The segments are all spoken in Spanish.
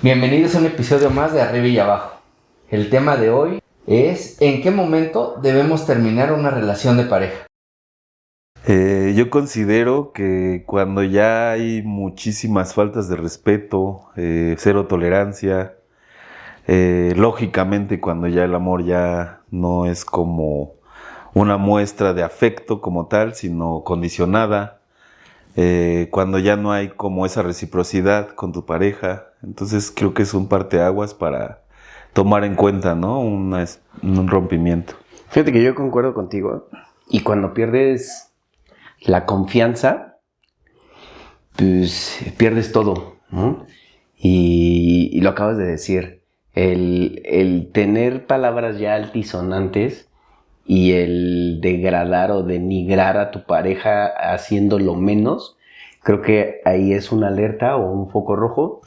Bienvenidos a un episodio más de Arriba y Abajo. El tema de hoy es ¿en qué momento debemos terminar una relación de pareja? Yo considero que cuando ya hay muchísimas faltas de respeto, cero tolerancia, lógicamente cuando ya el amor ya no es como una muestra de afecto como tal, sino condicionada, cuando ya no hay como esa reciprocidad con tu pareja, entonces creo que es un parteaguas para tomar en cuenta, ¿no? Un rompimiento. Fíjate que yo concuerdo contigo. Y cuando pierdes la confianza, pues pierdes todo, ¿no? Y lo acabas de decir. El tener palabras ya altisonantes y el degradar o denigrar a tu pareja haciéndolo menos, creo que ahí es una alerta o un foco rojo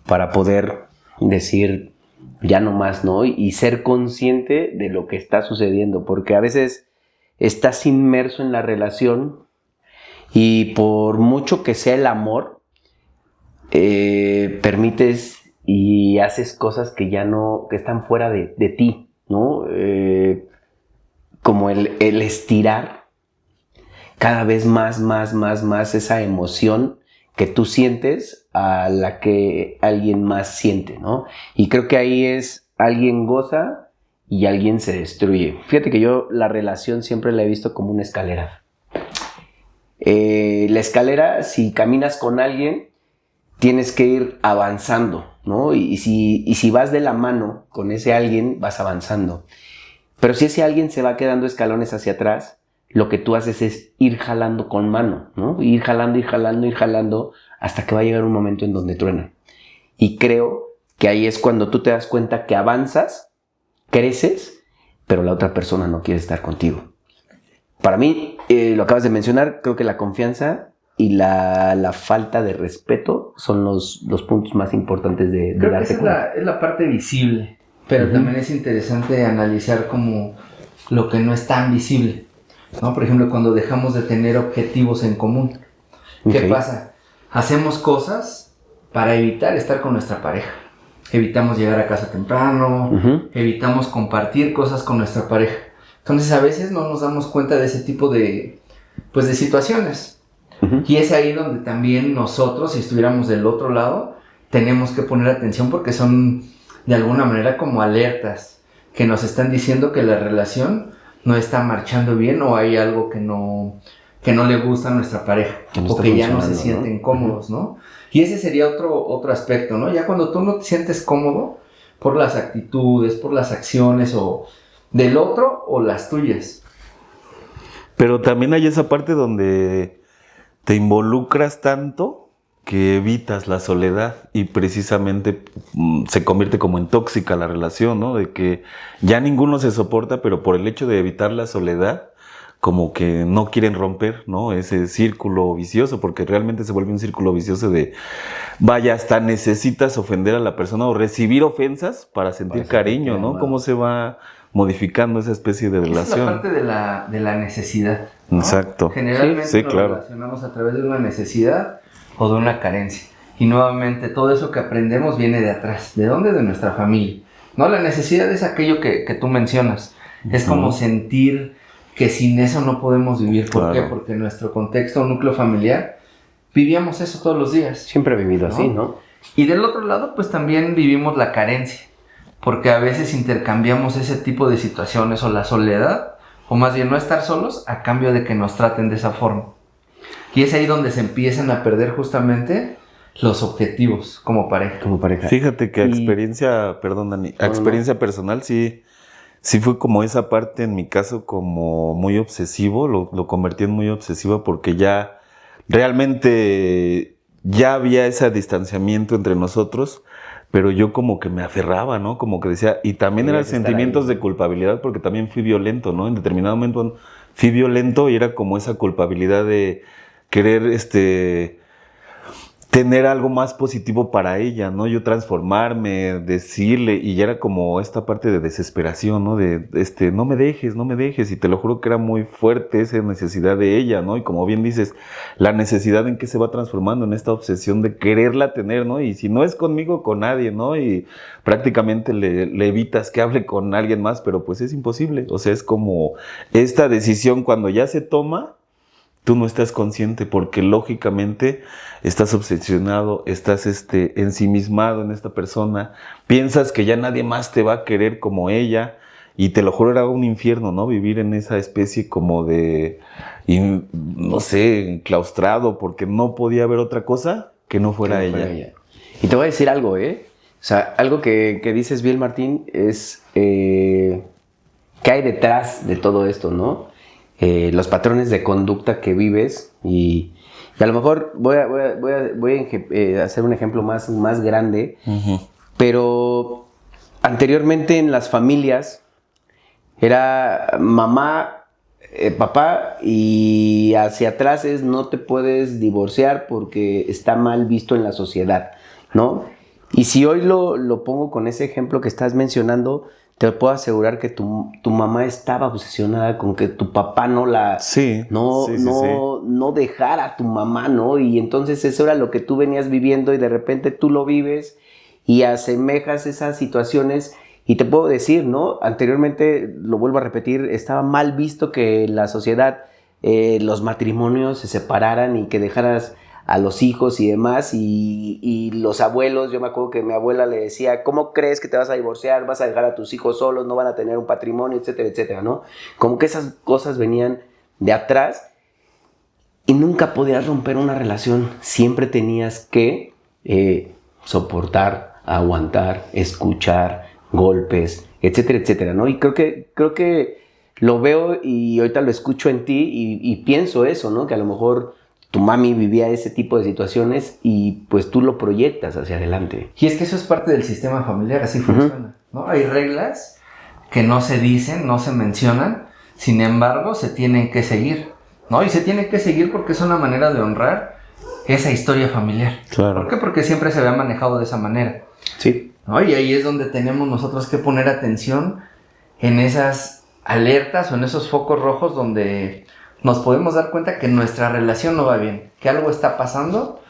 para poder decir ya no más, ¿no? Y ser consciente de lo que está sucediendo, porque a veces estás inmerso en la relación y por mucho que sea el amor, permites y haces cosas que ya no, que están fuera de ti, ¿no? Como el estirar cada vez más esa emoción que tú sientes a la que alguien más siente, ¿no? Y creo que ahí es alguien goza y alguien se destruye. Fíjate que yo la relación siempre la he visto como una escalera. La escalera, si caminas con alguien, tienes que ir avanzando, ¿no? Y si vas de la mano con ese alguien, vas avanzando. Pero si ese alguien se va quedando escalones hacia atrás, lo que tú haces es ir jalando con mano, ¿no? Ir jalando, hasta que va a llegar un momento en donde truena. Y creo que ahí es cuando tú te das cuenta que avanzas, creces, pero la otra persona no quiere estar contigo. Para mí, lo acabas de mencionar, creo que la confianza y la falta de respeto son los puntos más importantes de Creo que darte esa cuenta. es la parte visible, pero también es interesante analizar como lo que no es tan visible, ¿no? Por ejemplo, cuando dejamos de tener objetivos en común. ¿Qué pasa? Hacemos cosas para evitar estar con nuestra pareja. Evitamos llegar a casa temprano, evitamos compartir cosas con nuestra pareja. Entonces a veces no nos damos cuenta de ese tipo de situaciones. Y es ahí donde también nosotros, si estuviéramos del otro lado, tenemos que poner atención porque son de alguna manera como alertas que nos están diciendo que la relación no está marchando bien o hay algo que no le gusta a nuestra pareja o que ya no se sienten cómodos, ¿no? Y ese sería otro aspecto, ¿no? Ya cuando tú no te sientes cómodo por las actitudes, por las acciones o del otro o las tuyas. Pero también hay esa parte donde te involucras tanto que evitas la soledad y precisamente se convierte como en tóxica la relación, ¿no? De que ya ninguno se soporta, pero por el hecho de evitar la soledad, como que no quieren romper, ¿no? Ese círculo vicioso, porque realmente se vuelve un círculo vicioso de, vaya, hasta necesitas ofender a la persona o recibir ofensas para sentir cariño, ¿no? ¿Cómo se va modificando esa especie de relación? Es la parte de la necesidad, ¿no? Exacto. Generalmente Sí, nos claro. relacionamos a través de una necesidad o de una carencia. Y nuevamente todo eso que aprendemos viene de atrás. ¿De dónde? De nuestra familia. ¿No? La necesidad es aquello que tú mencionas. Es como sentir que sin eso no podemos vivir. ¿Por qué? Porque en nuestro contexto, núcleo familiar, vivíamos eso todos los días. Siempre he vivido así, ¿no? Y del otro lado, pues también vivimos la carencia. Porque a veces intercambiamos ese tipo de situaciones o la soledad, o más bien no estar solos, a cambio de que nos traten de esa forma. Y es ahí donde se empiezan a perder justamente los objetivos como pareja. Fíjate que a experiencia, perdón Dani, a experiencia personal sí fue como esa parte en mi caso como muy obsesivo, lo convertí en muy obsesivo porque ya realmente ya había ese distanciamiento entre nosotros, pero yo como que me aferraba, ¿no? Como que decía, y también eran sentimientos de culpabilidad porque también fui violento, ¿no? En determinado momento fui violento y era como esa culpabilidad de querer, tener algo más positivo para ella, ¿no? Yo transformarme, decirle, y ya era como esta parte de desesperación, ¿no? De, no me dejes, y te lo juro que era muy fuerte esa necesidad de ella, ¿no? Y como bien dices, la necesidad en que se va transformando en esta obsesión de quererla tener, ¿no? Y si no es conmigo, con nadie, ¿no? Y prácticamente le evitas que hable con alguien más, pero pues es imposible, o sea, es como esta decisión cuando ya se toma, tú no estás consciente porque lógicamente estás obsesionado, estás ensimismado en esta persona, piensas que ya nadie más te va a querer como ella y te lo juro era un infierno, ¿no? Vivir en esa especie como de, no sé, enclaustrado porque no podía haber otra cosa que no fuera ella. Y te voy a decir algo, O sea, algo que dices bien, Martín, es qué hay detrás de todo esto, ¿no? Los patrones de conducta que vives y a lo mejor voy a hacer un ejemplo más grande, pero anteriormente en las familias era mamá, papá y hacia atrás es no te puedes divorciar porque está mal visto en la sociedad, ¿no? Y si hoy lo pongo con ese ejemplo que estás mencionando, te puedo asegurar que tu mamá estaba obsesionada con que tu papá no dejara a tu mamá, ¿no? Y entonces eso era lo que tú venías viviendo y de repente tú lo vives y asemejas esas situaciones. Y te puedo decir, ¿no? Anteriormente, lo vuelvo a repetir, estaba mal visto que la sociedad, los matrimonios se separaran y que dejaras a los hijos y demás, y los abuelos, yo me acuerdo que mi abuela le decía, ¿cómo crees que te vas a divorciar? ¿Vas a dejar a tus hijos solos? ¿No van a tener un patrimonio? Etcétera, etcétera, ¿no? Como que esas cosas venían de atrás y nunca podías romper una relación. Siempre tenías que soportar, aguantar, escuchar, golpes, etcétera, etcétera, ¿no? Y creo que lo veo y ahorita lo escucho en ti y pienso eso, ¿no? Que a lo mejor tu mami vivía ese tipo de situaciones y pues tú lo proyectas hacia adelante. Y es que eso es parte del sistema familiar, así funciona, ¿no? Hay reglas que no se dicen, no se mencionan, sin embargo se tienen que seguir, ¿no? Y se tienen que seguir porque es una manera de honrar esa historia familiar. Claro. ¿Por qué? Porque siempre se había manejado de esa manera. Sí. ¿No? Y ahí es donde tenemos nosotros que poner atención en esas alertas o en esos focos rojos donde nos podemos dar cuenta que nuestra relación no va bien, que algo está pasando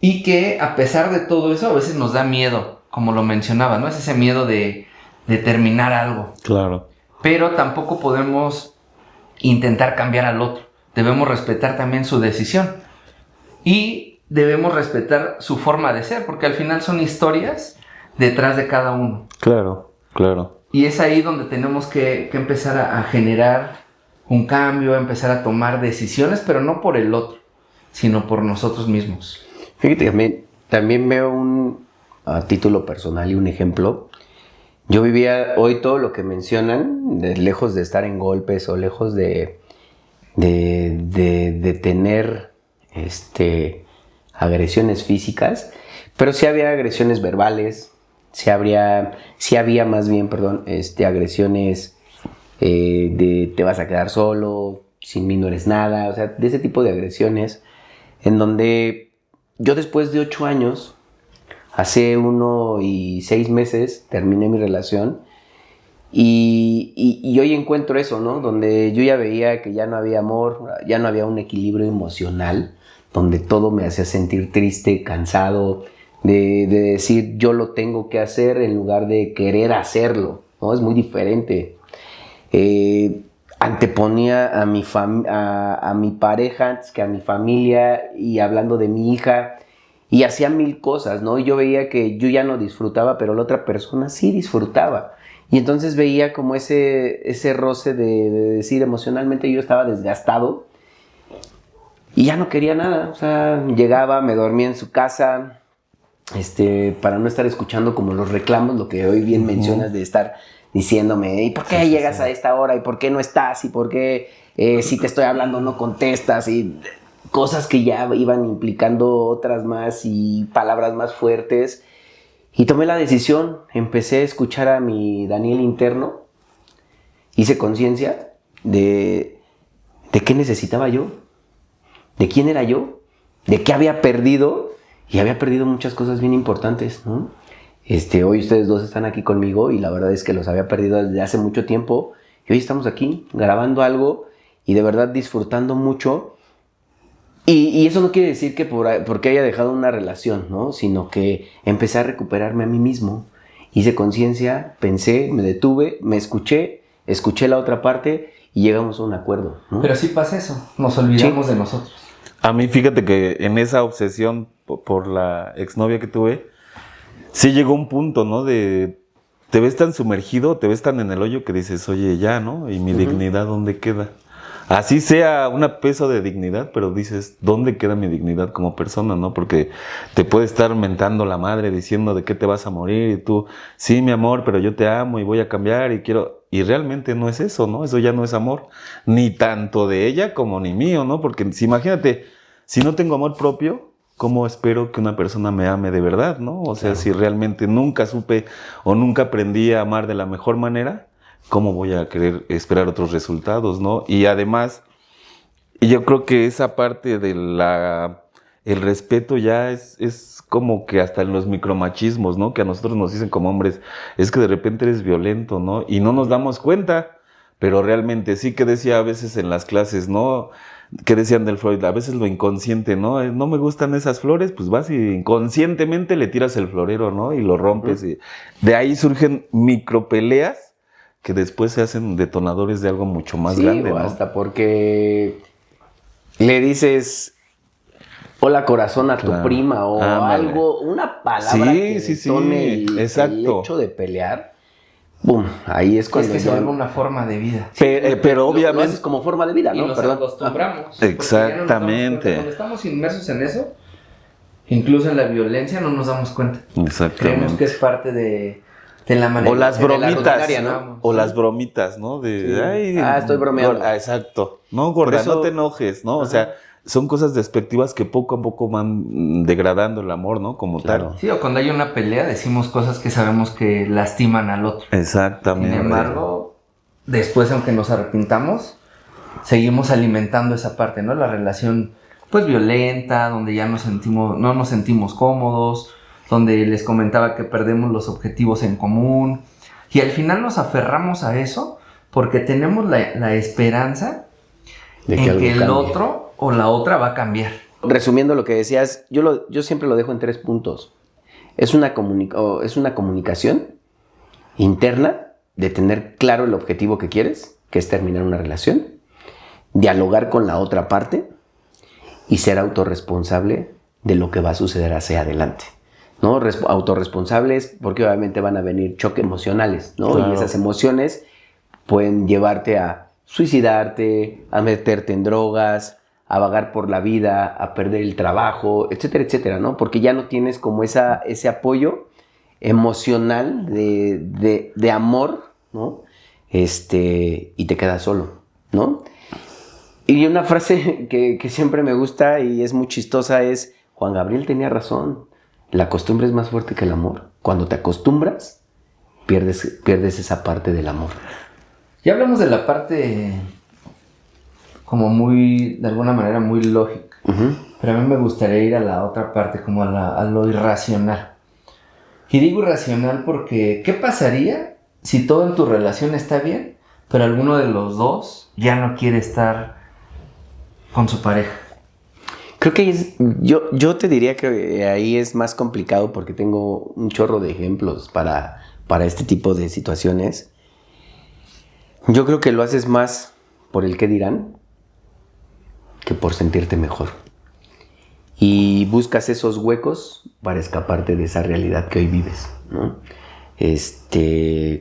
y que a pesar de todo eso a veces nos da miedo, como lo mencionaba, ¿no? Es ese miedo de terminar algo. Claro. Pero tampoco podemos intentar cambiar al otro. Debemos respetar también su decisión y debemos respetar su forma de ser, porque al final son historias detrás de cada uno. Claro, claro. Y es ahí donde tenemos que empezar a generar un cambio, empezar a tomar decisiones, pero no por el otro, sino por nosotros mismos. Fíjate que también veo a título personal y un ejemplo. Yo vivía hoy todo lo que mencionan, lejos de estar en golpes o lejos de tener agresiones físicas, pero sí había agresiones verbales, sí había más bien, agresiones de te vas a quedar solo, sin mí no eres nada, o sea, de ese tipo de agresiones, en donde yo después de 8 años, hace 1 y 6 meses, terminé mi relación y hoy encuentro eso, ¿no? Donde yo ya veía que ya no había amor, ya no había un equilibrio emocional, donde todo me hacía sentir triste, cansado, de decir yo lo tengo que hacer en lugar de querer hacerlo, ¿no? Es muy diferente. Anteponía a mi pareja antes que a mi familia y hablando de mi hija y hacía 1000 cosas, ¿no? Y yo veía que yo ya no disfrutaba, pero la otra persona sí disfrutaba. Y entonces veía como ese roce de decir emocionalmente yo estaba desgastado y ya no quería nada. O sea, llegaba, me dormía en su casa, para no estar escuchando como los reclamos, lo que hoy bien mencionas de estar diciéndome, ¿y por qué llegas a esta hora? ¿Y por qué no estás? ¿Y por qué si te estoy hablando no contestas? Y cosas que ya iban implicando otras más y palabras más fuertes. Y tomé la decisión, empecé a escuchar a mi Daniel interno, hice conciencia de qué necesitaba yo, de quién era yo, de qué había perdido y había perdido muchas cosas bien importantes, ¿no? Hoy ustedes dos están aquí conmigo y la verdad es que los había perdido desde hace mucho tiempo y hoy estamos aquí grabando algo y de verdad disfrutando mucho. Y eso no quiere decir que porque haya dejado una relación, ¿no? Sino que empecé a recuperarme a mí mismo. Hice conciencia, pensé, me detuve, me escuché la otra parte y llegamos a un acuerdo, ¿no? Pero sí pasa eso, nos olvidamos de nosotros. A mí, fíjate que en esa obsesión por la exnovia que tuve, sí llegó un punto, ¿no? De te ves tan sumergido, te ves tan en el hoyo que dices, oye, ya, ¿no? ¿Y mi dignidad dónde queda? Así sea un peso de dignidad, pero dices, ¿dónde queda mi dignidad como persona, no? Porque te puede estar mentando la madre diciendo de qué te vas a morir y tú, sí, mi amor, pero yo te amo y voy a cambiar y quiero... Y realmente no es eso, ¿no? Eso ya no es amor, ni tanto de ella como ni mío, ¿no? Porque si, imagínate, si no tengo amor propio, ¿cómo espero que una persona me ame de verdad, no? O sea, si realmente nunca supe o nunca aprendí a amar de la mejor manera, ¿cómo voy a querer esperar otros resultados, no? Y además, yo creo que esa parte de el respeto ya es como que hasta en los micromachismos, ¿no? Que a nosotros nos dicen como hombres, es que de repente eres violento, ¿no? Y no nos damos cuenta, pero realmente sí, que decía a veces en las clases, ¿no? Que decían del Freud, a veces lo inconsciente, ¿no? No me gustan esas flores, pues vas y inconscientemente le tiras el florero, ¿no? Y lo rompes. Y de ahí surgen micropeleas que después se hacen detonadores de algo mucho más grande, ¿no? Hasta porque le dices hola corazón a tu prima o algo, una palabra que detone el hecho de pelear. ¡Bum! Ahí es cuando... Es que se vuelve una forma de vida. Pero obviamente... Lo haces como forma de vida, ¿no? Y nos acostumbramos. Exactamente. Cuando estamos inmersos en eso, incluso en la violencia, no nos damos cuenta. Exactamente. Creemos que es parte de la manera. O las bromitas, ¿no? O las bromitas, ¿no? De, ay, estoy bromeando. Exacto. No, gorda, no te enojes, ¿no? O sea, son cosas despectivas que poco a poco van degradando el amor, ¿no? Como tal. Sí, o cuando hay una pelea decimos cosas que sabemos que lastiman al otro. Exactamente. Sin embargo, después, aunque nos arrepintamos, seguimos alimentando esa parte, ¿no? La relación, pues, violenta, donde ya no nos sentimos cómodos, donde les comentaba que perdemos los objetivos en común. Y al final nos aferramos a eso porque tenemos la esperanza de que el otro o la otra va a cambiar. Resumiendo lo que decías, yo siempre lo dejo en 3 puntos. Es una comunicación interna de tener claro el objetivo que quieres, que es terminar una relación, dialogar con la otra parte y ser autorresponsable de lo que va a suceder hacia adelante, ¿no? Autorresponsables porque obviamente van a venir choques emocionales, ¿no? Claro. Y esas emociones pueden llevarte a suicidarte, a meterte en drogas, a vagar por la vida, a perder el trabajo, etcétera, etcétera, ¿no? Porque ya no tienes como ese apoyo emocional de amor, ¿no? Y te quedas solo, ¿no? Y una frase que siempre me gusta y es muy chistosa es, Juan Gabriel tenía razón, la costumbre es más fuerte que el amor. Cuando te acostumbras, pierdes esa parte del amor. Ya hablamos de la parte como muy, de alguna manera muy lógica, pero a mí me gustaría ir a la otra parte, como a lo irracional. Y digo irracional porque, ¿qué pasaría si todo en tu relación está bien, pero alguno de los dos ya no quiere estar con su pareja? Creo que yo te diría que ahí es más complicado porque tengo un chorro de ejemplos para este tipo de situaciones. Yo creo que lo haces más por el qué dirán que por sentirte mejor. Y buscas esos huecos para escaparte de esa realidad que hoy vives, ¿no?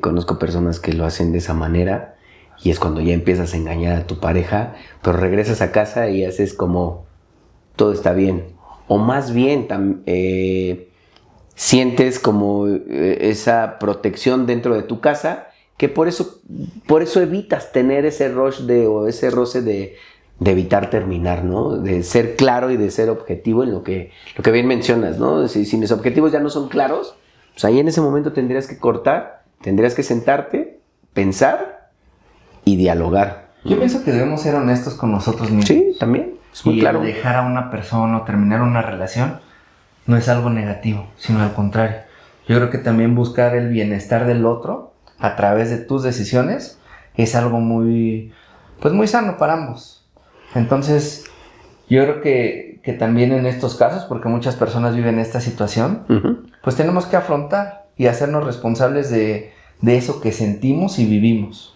Conozco personas que lo hacen de esa manera y es cuando ya empiezas a engañar a tu pareja, pero regresas a casa y haces como todo está bien. O más bien sientes como esa protección dentro de tu casa, que por eso evitas tener ese rush o ese roce de evitar terminar, ¿no? De ser claro y de ser objetivo en lo que bien mencionas, ¿no? Si mis objetivos ya no son claros, pues ahí en ese momento tendrías que cortar, tendrías que sentarte, pensar y dialogar. Yo pienso que debemos ser honestos con nosotros mismos. Sí, también. Es muy claro. Dejar a una persona o terminar una relación no es algo negativo, sino al contrario. Yo creo que también buscar el bienestar del otro a través de tus decisiones es algo muy, pues muy sano para ambos. Entonces, yo creo que también en estos casos, porque muchas personas viven esta situación, pues tenemos que afrontar y hacernos responsables de eso que sentimos y vivimos.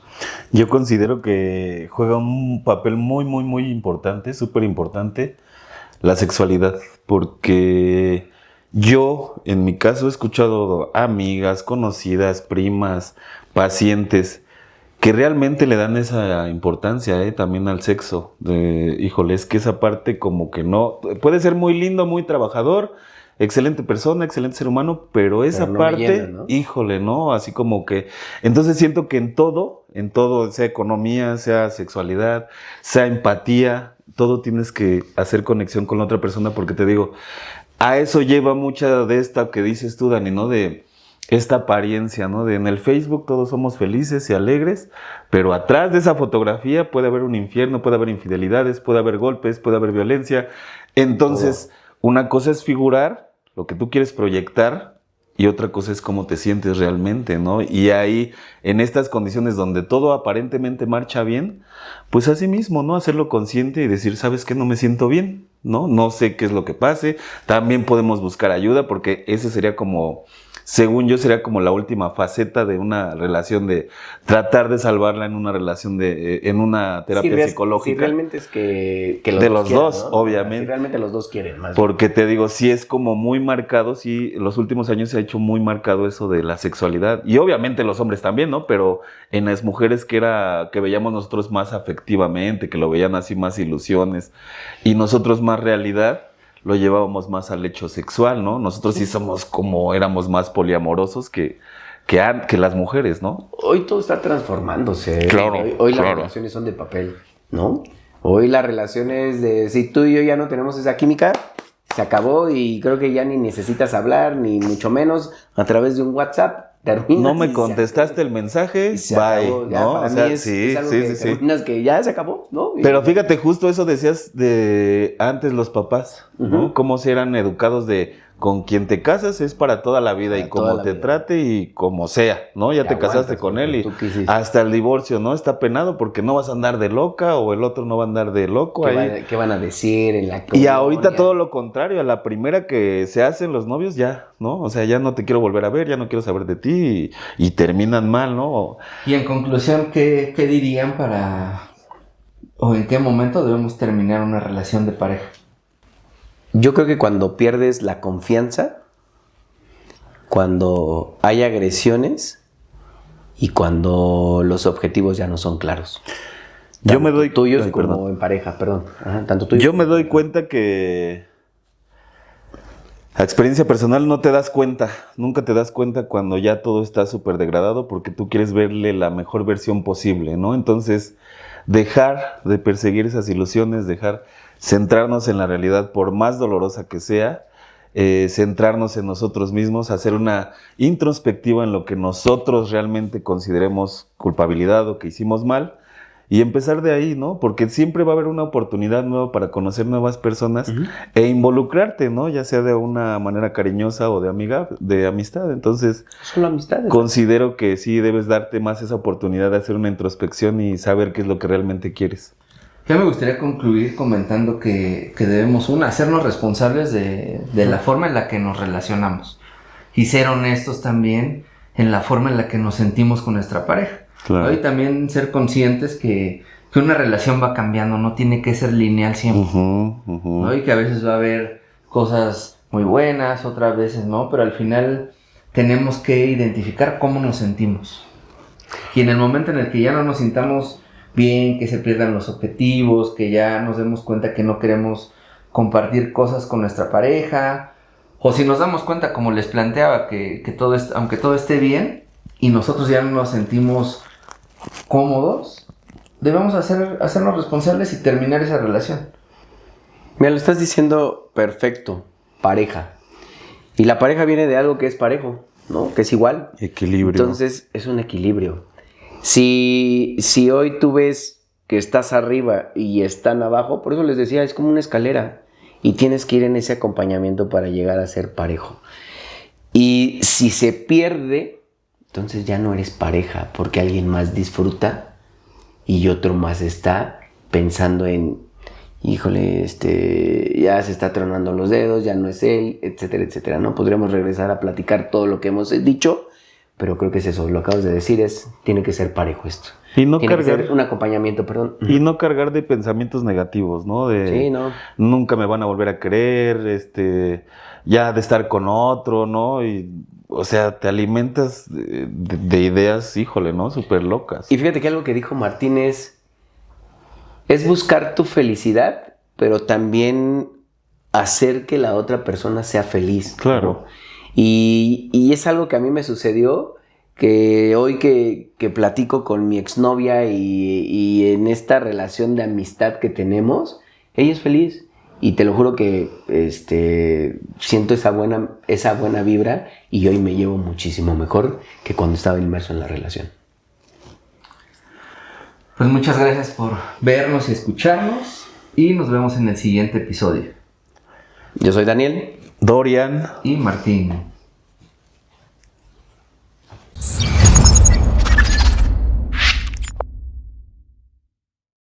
Yo considero que juega un papel muy, muy, muy importante, súper importante, la sexualidad, porque yo, en mi caso, he escuchado amigas, conocidas, primas, pacientes, que realmente le dan esa importancia también al sexo. Híjole, es que esa parte como que no... Puede ser muy lindo, muy trabajador, excelente persona, excelente ser humano, pero esa no parte, llena, ¿no? híjole, ¿no? Así como que... Entonces siento que en todo, sea economía, sea sexualidad, sea empatía, todo tienes que hacer conexión con la otra persona, porque te digo, a eso lleva mucha de esta que dices tú, Dani, ¿no? De esta apariencia, ¿no? De en el Facebook todos somos felices y alegres, pero atrás de esa fotografía puede haber un infierno, puede haber infidelidades, puede haber golpes, puede haber violencia. Entonces, una cosa es figurar lo que tú quieres proyectar y otra cosa es cómo te sientes realmente, ¿no? Y ahí, en estas condiciones donde todo aparentemente marcha bien, pues así mismo, ¿no? Hacerlo consciente y decir, ¿sabes qué? No me siento bien, ¿no? No sé qué es lo que pase. También podemos buscar ayuda porque ese sería como... Según yo, sería como la última faceta de una relación, de tratar de salvarla en una relación en una terapia psicológica. Si realmente es que de los quieran, dos, ¿no? obviamente. Si realmente los dos quieren más. Porque te digo, sí es como muy marcado, sí, en los últimos años se ha hecho muy marcado eso de la sexualidad. Y obviamente los hombres también, ¿no? Pero en las mujeres que veíamos nosotros más afectivamente, que lo veían así más ilusiones, y nosotros más realidad, lo llevábamos más al hecho sexual, ¿no? Nosotros sí éramos más poliamorosos que las mujeres, ¿no? Hoy todo está transformándose. Claro, Hoy las claro. relaciones son de papel, ¿no? Hoy las relaciones de si tú y yo ya no tenemos esa química, se acabó y creo que ya ni necesitas hablar, ni mucho menos a través de un WhatsApp. Terminas No me y contestaste el mensaje, se bye, acabó. Ya, ¿no? para O sea, mí es algo que sí. terminas que ya se acabó, ¿no? Pero fíjate, justo eso decías de antes los papás, ¿no? Ujú. Cómo se eran educados de con quien te casas es para toda la vida Para y toda como la te vida. trate y como sea, ¿no? Ya te casaste aguantas con él porque y tú quisiste. hasta el divorcio, ¿no? Está penado porque no vas a andar de loca o el otro no va a andar de loco ahí. ¿Qué van a decir en la Y colonia? ahorita todo lo contrario, a la primera que se hacen los novios ya, ¿no? O sea, ya no te quiero volver a ver, ya no quiero saber de ti y terminan mal, ¿no? Y en conclusión, ¿qué dirían o en qué momento debemos terminar una relación de pareja? Yo creo que cuando pierdes la confianza, cuando hay agresiones y cuando los objetivos ya no son claros. Yo me doy tuyos ay, como perdón. en pareja, perdón. Ajá, tanto tuyos. Yo me doy cuenta que a experiencia personal no te das cuenta, nunca te das cuenta cuando ya todo está súper degradado porque tú quieres verle la mejor versión posible, ¿no? Entonces, dejar de perseguir esas ilusiones, centrarnos en la realidad por más dolorosa que sea, centrarnos en nosotros mismos, hacer una introspectiva en lo que nosotros realmente consideremos culpabilidad o que hicimos mal y empezar de ahí, ¿no? Porque siempre va a haber una oportunidad nueva para conocer nuevas personas e involucrarte, ¿no? Ya sea de una manera cariñosa o de amistad. Entonces, Son amistades. considero que sí debes darte más esa oportunidad de hacer una introspección y saber qué es lo que realmente quieres. Yo me gustaría concluir comentando que debemos, hacernos responsables de la forma en la que nos relacionamos y ser honestos también en la forma en la que nos sentimos con nuestra pareja. Claro. ¿No? Y también ser conscientes que una relación va cambiando, no tiene que ser lineal siempre. ¿No? Y que a veces va a haber cosas muy buenas, otras veces no, pero al final tenemos que identificar cómo nos sentimos. Y en el momento en el que ya no nos sintamos bien, que se pierdan los objetivos, que ya nos demos cuenta que no queremos compartir cosas con nuestra pareja, o si nos damos cuenta, como les planteaba, que aunque todo esté bien y nosotros ya no nos sentimos cómodos, debemos hacernos responsables y terminar esa relación. Mira, lo estás diciendo perfecto, pareja. Y la pareja viene de algo que es parejo, ¿no? Que es igual. Equilibrio. Entonces, es un equilibrio. Si hoy tú ves que estás arriba y están abajo, por eso les decía, es como una escalera. y tienes que ir en ese acompañamiento para llegar a ser parejo. Y si se pierde, entonces ya no eres pareja, porque alguien más disfruta y otro más está pensando en, híjole, ya se está tronando los dedos, ya no es él, etcétera, etcétera, ¿no? Podríamos regresar a platicar todo lo que hemos dicho, pero creo que es eso, lo acabas de decir, tiene que ser parejo esto. Y no Tiene cargar que ser un acompañamiento, perdón. Y no cargar de pensamientos negativos, ¿no? Sí, no. Nunca me van a volver a querer, ya de estar con otro, ¿no? Y, o sea, te alimentas de ideas, híjole, ¿no? Súper locas. Y fíjate que algo que dijo Martín es buscar tu felicidad, pero también hacer que la otra persona sea feliz. Claro. ¿No? Y es algo que a mí me sucedió, que hoy que platico con mi exnovia y en esta relación de amistad que tenemos, ella es feliz. Y te lo juro que siento esa buena vibra y hoy me llevo muchísimo mejor que cuando estaba inmerso en la relación. Pues muchas gracias por vernos y escucharnos y nos vemos en el siguiente episodio. Yo soy Daniel. Dorian. Y Martín.